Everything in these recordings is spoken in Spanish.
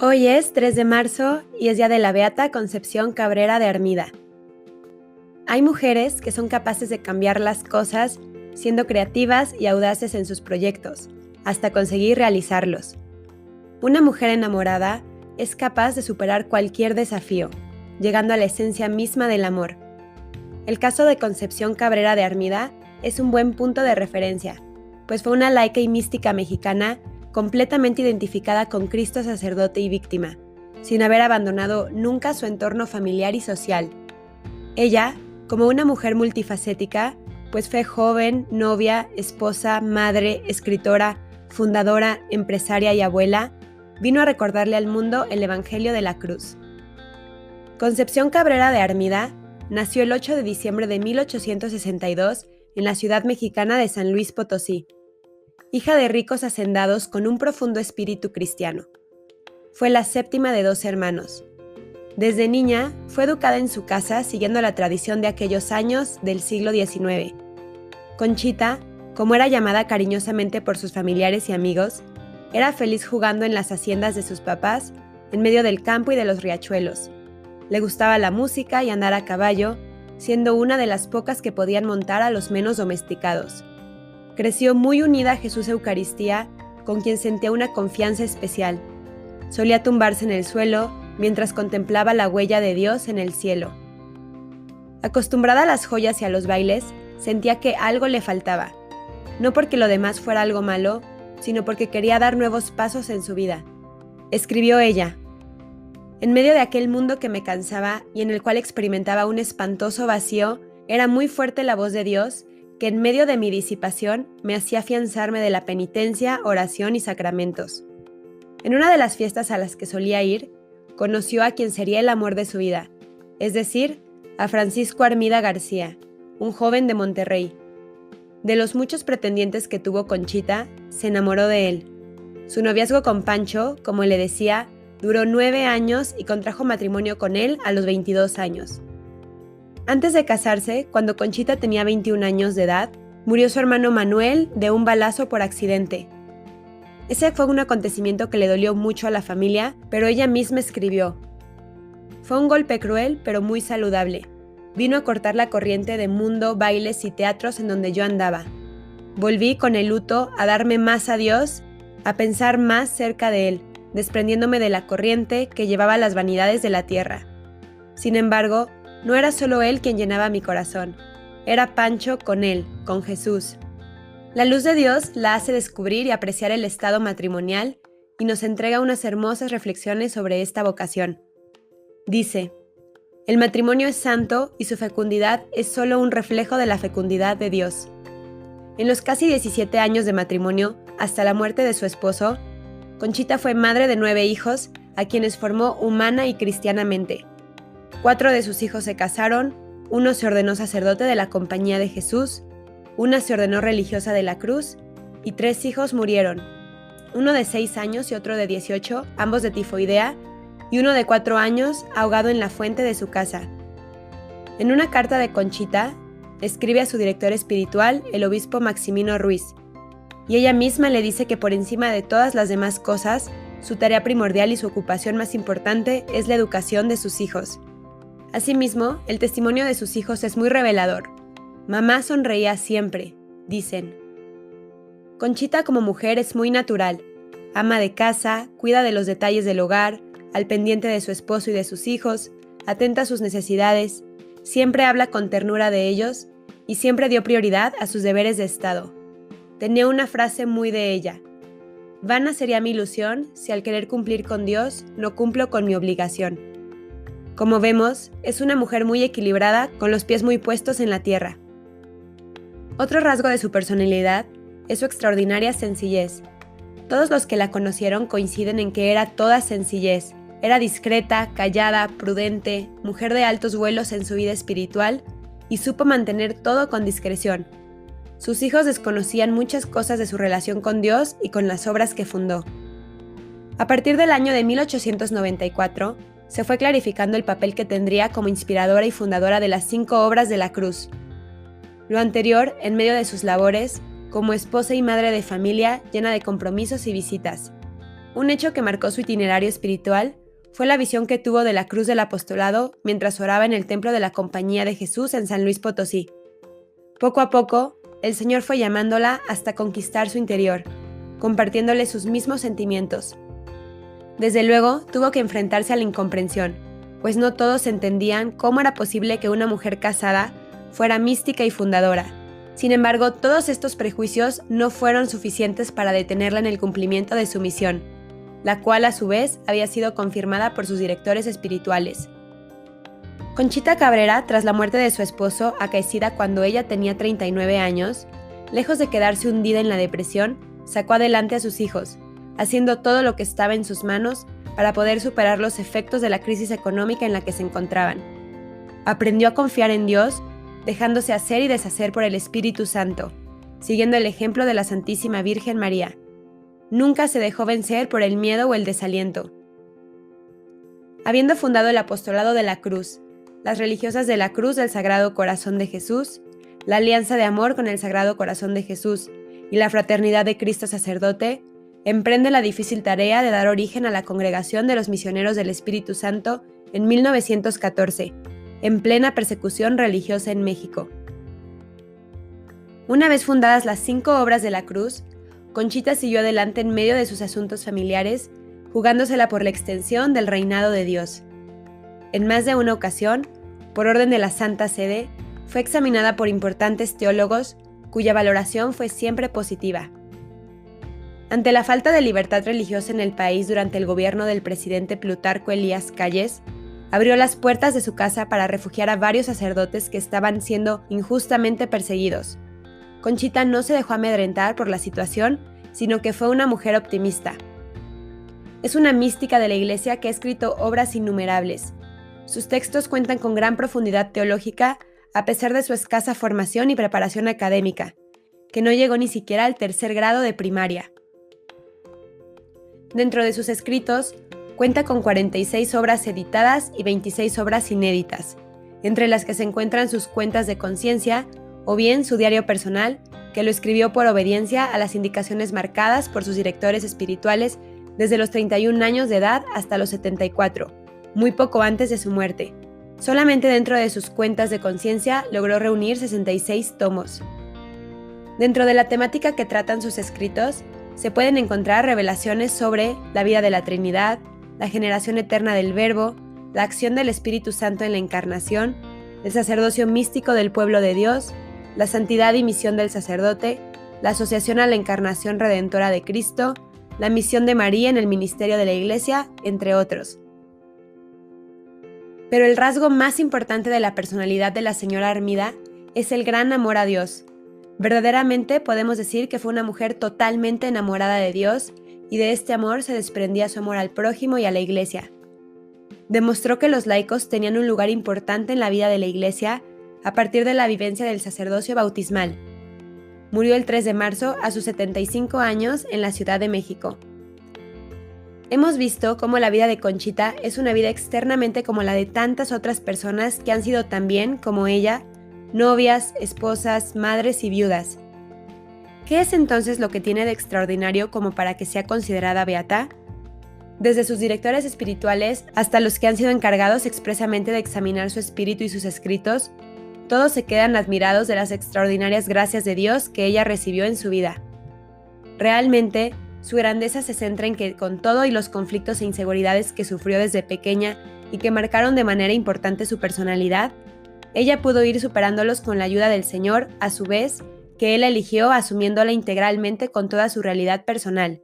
Hoy es 3 de marzo y es día de la Beata Concepción Cabrera de Armida. Hay mujeres que son capaces de cambiar las cosas siendo creativas y audaces en sus proyectos, hasta conseguir realizarlos. Una mujer enamorada es capaz de superar cualquier desafío, llegando a la esencia misma del amor. El caso de Concepción Cabrera de Armida es un buen punto de referencia, pues fue una laica y mística mexicana completamente identificada con Cristo sacerdote y víctima, sin haber abandonado nunca su entorno familiar y social. Ella, como una mujer multifacética, pues fue joven, novia, esposa, madre, escritora, fundadora, empresaria y abuela, vino a recordarle al mundo el Evangelio de la Cruz. Concepción Cabrera de Armida nació el 8 de diciembre de 1862 en la ciudad mexicana de San Luis Potosí, hija de ricos hacendados con un profundo espíritu cristiano. Fue la séptima de 2 hermanos. Desde niña fue educada en su casa siguiendo la tradición de aquellos años del siglo XIX. Conchita, como era llamada cariñosamente por sus familiares y amigos, era feliz jugando en las haciendas de sus papás, en medio del campo y de los riachuelos. Le gustaba la música y andar a caballo, siendo una de las pocas que podían montar a los menos domesticados. Creció muy unida a Jesús Eucaristía, con quien sentía una confianza especial. Solía tumbarse en el suelo mientras contemplaba la huella de Dios en el cielo. Acostumbrada a las joyas y a los bailes, sentía que algo le faltaba, no porque lo demás fuera algo malo, sino porque quería dar nuevos pasos en su vida. Escribió ella: «En medio de aquel mundo que me cansaba y en el cual experimentaba un espantoso vacío, era muy fuerte la voz de Dios, que en medio de mi disipación me hacía afianzarme de la penitencia, oración y sacramentos. En una de las fiestas a las que solía ir, conoció a quien sería el amor de su vida, es decir, a Francisco Armida García, un joven de Monterrey. De los muchos pretendientes que tuvo Conchita, se enamoró de él. Su noviazgo con Pancho, como le decía, duró 9 años y contrajo matrimonio con él a los 22 años. Antes de casarse, cuando Conchita tenía 21 años de edad, murió su hermano Manuel de un balazo por accidente. Ese fue un acontecimiento que le dolió mucho a la familia, pero ella misma escribió: «Fue un golpe cruel, pero muy saludable. Vino a cortar la corriente de mundo, bailes y teatros en donde yo andaba. Volví con el luto a darme más a Dios, a pensar más cerca de Él, desprendiéndome de la corriente que llevaba las vanidades de la tierra. Sin embargo, no era solo Él quien llenaba mi corazón, era Pancho con Él, con Jesús». La luz de Dios la hace descubrir y apreciar el estado matrimonial y nos entrega unas hermosas reflexiones sobre esta vocación. Dice: «El matrimonio es santo y su fecundidad es solo un reflejo de la fecundidad de Dios». En los casi 17 años de matrimonio, hasta la muerte de su esposo, Conchita fue madre de 9 hijos, a quienes formó humana y cristianamente. 4 de sus hijos se casaron, 1 se ordenó sacerdote de la Compañía de Jesús, 1 se ordenó religiosa de la Cruz y 3 hijos murieron, uno de 6 años y otro de 18, ambos de tifoidea, y uno de 4 años ahogado en la fuente de su casa. En una carta de Conchita, escribe a su director espiritual, el obispo Maximino Ruiz, y ella misma le dice que por encima de todas las demás cosas, su tarea primordial y su ocupación más importante es la educación de sus hijos. Asimismo, el testimonio de sus hijos es muy revelador. «Mamá sonreía siempre», dicen. Conchita como mujer es muy natural. Ama de casa, cuida de los detalles del hogar, al pendiente de su esposo y de sus hijos, atenta a sus necesidades, siempre habla con ternura de ellos y siempre dio prioridad a sus deberes de Estado. Tenía una frase muy de ella: «Vana sería mi ilusión si al querer cumplir con Dios no cumplo con mi obligación». Como vemos, es una mujer muy equilibrada, con los pies muy puestos en la tierra. Otro rasgo de su personalidad es su extraordinaria sencillez. Todos los que la conocieron coinciden en que era toda sencillez. Era discreta, callada, prudente, mujer de altos vuelos en su vida espiritual y supo mantener todo con discreción. Sus hijos desconocían muchas cosas de su relación con Dios y con las obras que fundó. A partir del año de 1894, se fue clarificando el papel que tendría como inspiradora y fundadora de las 5 obras de la Cruz. Lo anterior, en medio de sus labores, como esposa y madre de familia llena de compromisos y visitas. Un hecho que marcó su itinerario espiritual fue la visión que tuvo de la cruz del apostolado mientras oraba en el templo de la Compañía de Jesús en San Luis Potosí. Poco a poco, el Señor fue llamándola hasta conquistar su interior, compartiéndole sus mismos sentimientos. Desde luego, tuvo que enfrentarse a la incomprensión, pues no todos entendían cómo era posible que una mujer casada fuera mística y fundadora. Sin embargo, todos estos prejuicios no fueron suficientes para detenerla en el cumplimiento de su misión, la cual a su vez había sido confirmada por sus directores espirituales. Conchita Cabrera, tras la muerte de su esposo, acaecida cuando ella tenía 39 años, lejos de quedarse hundida en la depresión, sacó adelante a sus hijos, haciendo todo lo que estaba en sus manos para poder superar los efectos de la crisis económica en la que se encontraban. Aprendió a confiar en Dios, dejándose hacer y deshacer por el Espíritu Santo, siguiendo el ejemplo de la Santísima Virgen María. Nunca se dejó vencer por el miedo o el desaliento. Habiendo fundado el Apostolado de la Cruz, las religiosas de la Cruz del Sagrado Corazón de Jesús, la Alianza de Amor con el Sagrado Corazón de Jesús y la Fraternidad de Cristo Sacerdote, emprende la difícil tarea de dar origen a la Congregación de los Misioneros del Espíritu Santo en 1914, en plena persecución religiosa en México. Una vez fundadas las 5 obras de la Cruz, Conchita siguió adelante en medio de sus asuntos familiares, jugándosela por la extensión del reinado de Dios. En más de una ocasión, por orden de la Santa Sede, fue examinada por importantes teólogos, cuya valoración fue siempre positiva. Ante la falta de libertad religiosa en el país durante el gobierno del presidente Plutarco Elías Calles, abrió las puertas de su casa para refugiar a varios sacerdotes que estaban siendo injustamente perseguidos. Conchita no se dejó amedrentar por la situación, sino que fue una mujer optimista. Es una mística de la Iglesia que ha escrito obras innumerables. Sus textos cuentan con gran profundidad teológica a pesar de su escasa formación y preparación académica, que no llegó ni siquiera al 3er grado de primaria. Dentro de sus escritos, cuenta con 46 obras editadas y 26 obras inéditas, entre las que se encuentran sus cuentas de conciencia o bien su diario personal, que lo escribió por obediencia a las indicaciones marcadas por sus directores espirituales desde los 31 años de edad hasta los 74, muy poco antes de su muerte. Solamente dentro de sus cuentas de conciencia logró reunir 66 tomos. Dentro de la temática que tratan sus escritos, se pueden encontrar revelaciones sobre la vida de la Trinidad, la generación eterna del Verbo, la acción del Espíritu Santo en la Encarnación, el sacerdocio místico del pueblo de Dios, la santidad y misión del sacerdote, la asociación a la Encarnación Redentora de Cristo, la misión de María en el ministerio de la Iglesia, entre otros. Pero el rasgo más importante de la personalidad de la señora Armida es el gran amor a Dios. Verdaderamente podemos decir que fue una mujer totalmente enamorada de Dios y de este amor se desprendía su amor al prójimo y a la Iglesia. Demostró que los laicos tenían un lugar importante en la vida de la Iglesia a partir de la vivencia del sacerdocio bautismal. Murió el 3 de marzo a sus 75 años en la Ciudad de México. Hemos visto cómo la vida de Conchita es una vida externamente como la de tantas otras personas que han sido también, como ella, novias, esposas, madres y viudas. ¿Qué es entonces lo que tiene de extraordinario como para que sea considerada beata? Desde sus directores espirituales hasta los que han sido encargados expresamente de examinar su espíritu y sus escritos, todos se quedan admirados de las extraordinarias gracias de Dios que ella recibió en su vida. Realmente, su grandeza se centra en que con todo y los conflictos e inseguridades que sufrió desde pequeña y que marcaron de manera importante su personalidad, ella pudo ir superándolos con la ayuda del Señor, a su vez, que Él eligió asumiéndola integralmente con toda su realidad personal,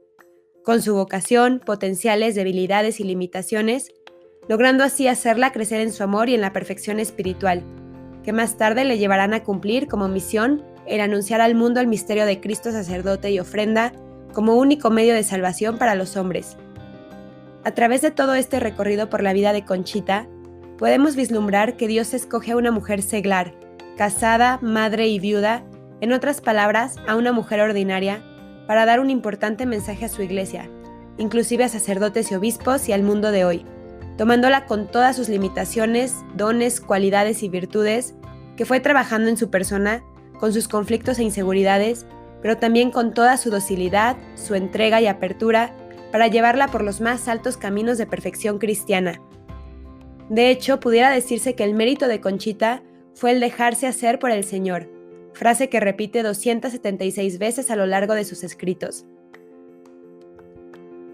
con su vocación, potenciales, debilidades y limitaciones, logrando así hacerla crecer en su amor y en la perfección espiritual, que más tarde le llevarán a cumplir como misión el anunciar al mundo el misterio de Cristo sacerdote y ofrenda como único medio de salvación para los hombres. A través de todo este recorrido por la vida de Conchita, podemos vislumbrar que Dios escoge a una mujer seglar, casada, madre y viuda, en otras palabras, a una mujer ordinaria, para dar un importante mensaje a su iglesia, inclusive a sacerdotes y obispos y al mundo de hoy, tomándola con todas sus limitaciones, dones, cualidades y virtudes, que fue trabajando en su persona, con sus conflictos e inseguridades, pero también con toda su docilidad, su entrega y apertura, para llevarla por los más altos caminos de perfección cristiana. De hecho, pudiera decirse que el mérito de Conchita fue el dejarse hacer por el Señor, frase que repite 276 veces a lo largo de sus escritos.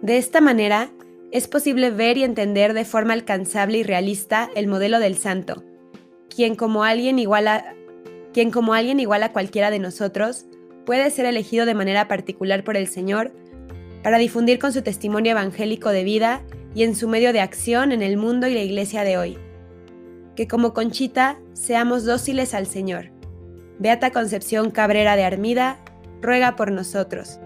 De esta manera, es posible ver y entender de forma alcanzable y realista el modelo del santo, quien como alguien igual a cualquiera de nosotros, puede ser elegido de manera particular por el Señor para difundir con su testimonio evangélico de vida y en su medio de acción en el mundo y la iglesia de hoy. Que como Conchita seamos dóciles al Señor. Beata Concepción Cabrera de Armida, ruega por nosotros.